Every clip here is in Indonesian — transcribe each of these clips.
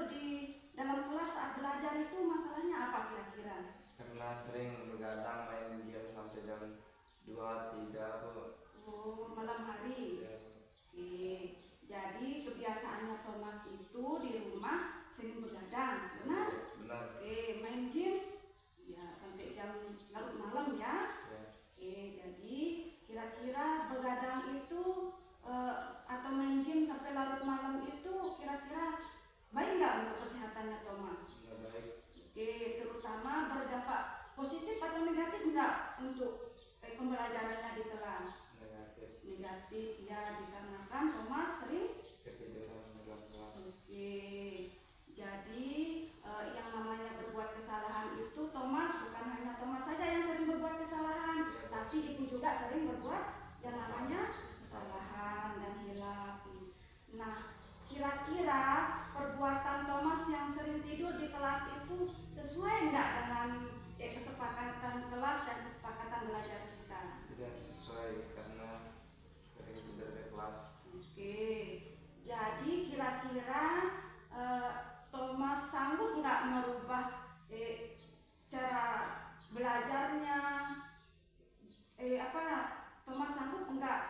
tidur di dalam kelas saat belajar itu masalahnya apa kira-kira? Karena sering begadang main game sampai jam 2, 3 Bu. Oh, malam hari. Ya, Oke. Jadi kebiasaannya Thomas itu di rumah sering begadang, benar? benar. Oke, main games ya sampai jam larut malam ya. Ya, Oke, jadi kira-kira begadang itu atau main game sampai larut malam itu kira-kira baik nggak untuk kesehatannya Thomas? nggak baik. Oke, terutama berdampak positif atau negatif nggak untuk pembelajarannya di kelas? Negatif. Negatif ya, dikarenakan Thomas sering. Ketiduran dalam kelas. Oke, jadi yang namanya berbuat kesalahan itu Thomas, bukan hanya Thomas saja yang sering berbuat kesalahan, tapi ibu juga sering berbuat yang namanya kesalahan dan hilaf. Nah, kira-kira perbuatan Thomas yang sering tidur di kelas itu sesuai nggak dengan kesepakatan kelas dan kesepakatan belajar kita? Tidak sesuai karena sering tidur di kelas. Oke, jadi kira-kira Thomas sanggup nggak merubah cara belajarnya? Thomas sanggup nggak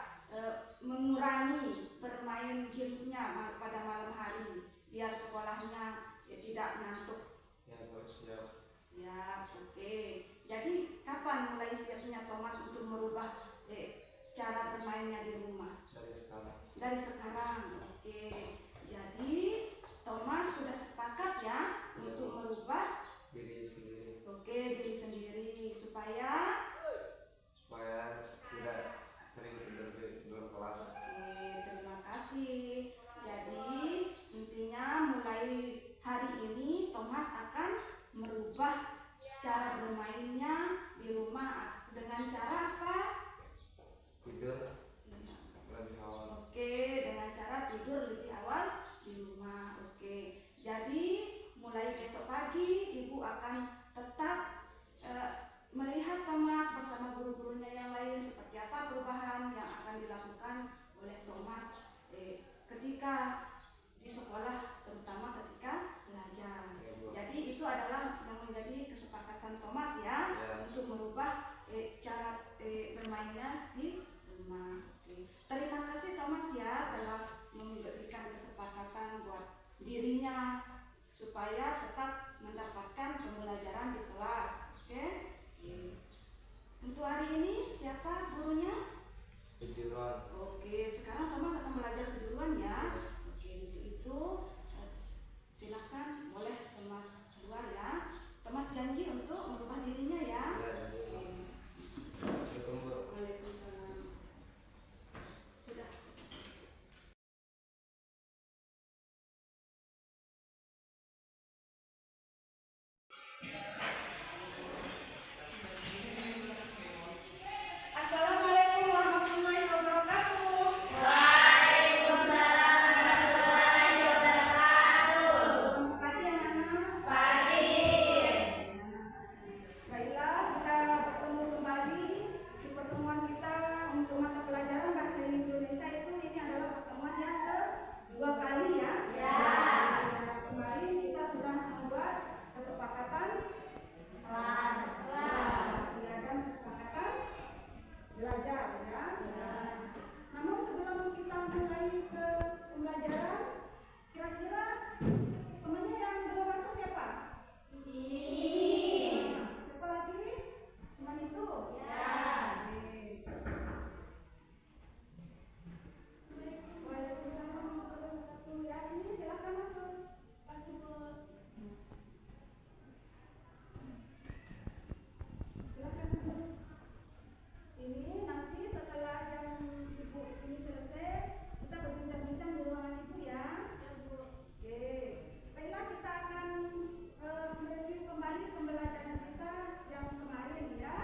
mengurangi bermain gamesnya pada malam hari biar sekolahnya tidak ngantuk? Ya Bu, siap. Siap, oke. Jadi kapan mulai siapnya Thomas untuk merubah cara bermainnya di rumah? Dari sekarang. Dari sekarang, oke. Jadi Thomas sudah sepakat ya untuk merubah Diri sendiri diri sendiri supaya tidak sering tidur di luar kelas. terima kasih. Jadi intinya mulai hari ini Thomas akan merubah cara bermainnya di rumah dengan cara apa? Tidur lebih awal. Oke, dengan cara tidur lebih awal di rumah. Oke, jadi mulai besok pagi ibu akan tetap melihat Thomas bersama guru-gurunya yang lain seperti apa perubahan yang akan dilakukan oleh Thomas ketika di sekolah, terutama ketika belajar. Ya, Bu. Jadi itu adalah yang menjadi kesepakatan Thomas ya, untuk merubah cara bermainnya di rumah. Oke. Terima kasih Thomas ya telah memberikan kesepakatan buat dirinya supaya tetap mendapatkan pembelajaran di kelas. Oke. Untuk hari ini siapa gurunya? Kejuruan. Oke, sekarang Thomas akan belajar kejuruan ya. Oke, untuk itu silakan boleh Thomas keluar ya. Thomas janji untuk merubah dirinya ya. Ya, Assalamualaikum Bu. Waalaikumsalam. Sudah. Assalamualaikum warahmatullahi wabarakatuh. Selamat pagi anak-anak. Baiklah, kita bertemu kembali di pertemuan kita untuk mata pelajaran bahasa Indonesia itu. Ini adalah pertemuan yang kedua kali ya. Kemarin kita sudah membuat kesepakatan dan kesepakatan belajar ya. Namun sebelum kita mulai ke pembelajaran, kira-kira temannya yang belum masuk siapa? Siapa lagi? Cuma itu? Ya. Waalaikumsalam warahmatullahi wabarakatuh. Ya, ini silakan masuk. Pak Jumur. Silakan masuk. Ini nanti setelah yang ibu ini selesai, kita berbincang-bincang di ruangan ibu ya. Oke. Baiklah, kita akan mereview kembali pembelajaran kita yang kemarin ya.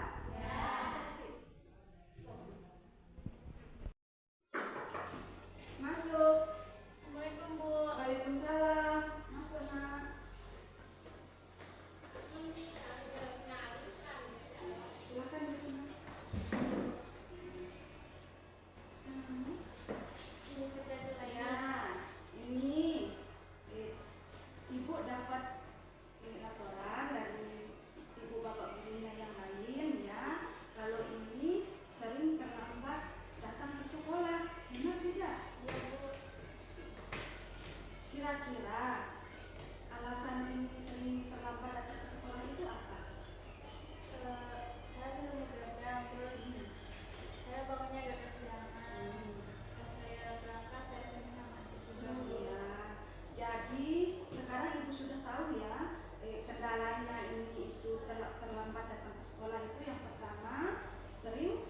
Masuk. Assalamualaikum Bu. Waalaikumsalam. Masuk nak. mendapat laporan dari ibu bapak gurunya yang lain ya, kalau ini sering terlambat datang ke sekolah, benar tidak? Iya Bu. Kira-kira alasan ini sering terlambat datang ke sekolah itu apa? Saya sering begadang, terus saya bangunnya agak kesiangan. Hmm. Pas saya berangkat saya sering macet juga Oh Bu. ya, jadi sekarang ibu sudah tahu ya kendalanya ini itu terlambat datang ke sekolah itu yang pertama sering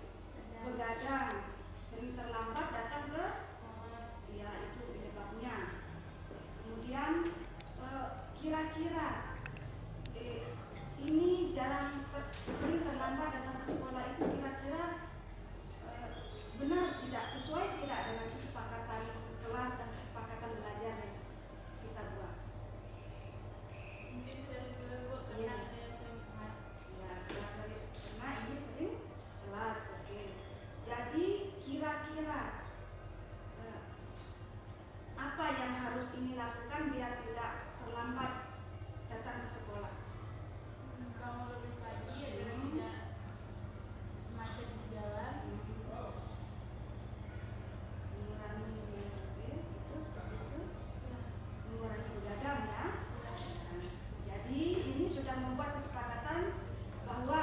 begadang, sering terlambat datang ke ya itu penyebabnya. Kemudian kira-kira ini sering terlambat datang ke sekolah itu kira-kira benar tidak, sesuai tidak dengan kesepakatan kelas dan kesepakatan belajar yang kita buat? Mungkin tidak sesuai Bu, karena Iya. saya sering telat. Ya, karena ini sering telat. Oke. Jadi kira-kira apa yang harus ini lakukan biar tidak terlambat datang ke sekolah? Bangun lebih pagi agar tidak macet di jalan. Mengurangi itu seperti itu, Ya. mengurangi begadang ya. Nah, jadi ini sudah membuat kesepakatan bahwa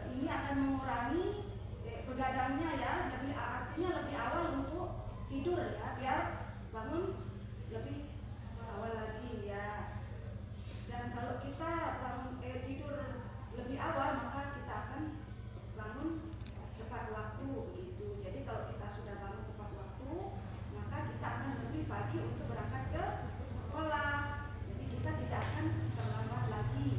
ini akan mengurangi begadangnya ya, artinya lebih awal untuk tidur ya, biar bangun lebih awal lagi ya. Dan kalau kita bangun tidur lebih awal maka kita akan bangun tepat waktu begitu. Jadi kalau kita sudah bangun tepat waktu maka kita akan lebih pagi untuk berangkat ke sekolah. Jadi kita tidak akan terlambat lagi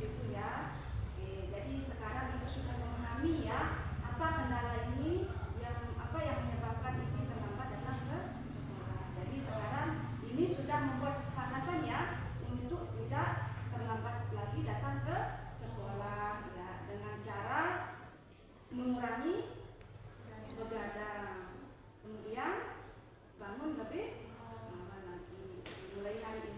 gitu ya. Oke, jadi sekarang ibu sudah memahami ya apa kendala ini, yang menyebabkan ini terlambat datang ke sekolah. Jadi sekarang ini sudah membuat kesepakatan ya untuk tidak terlambat lagi datang ke sekolah ya, dengan cara mengurangi begadang, kemudian bangun lebih awal lagi. Mulai hari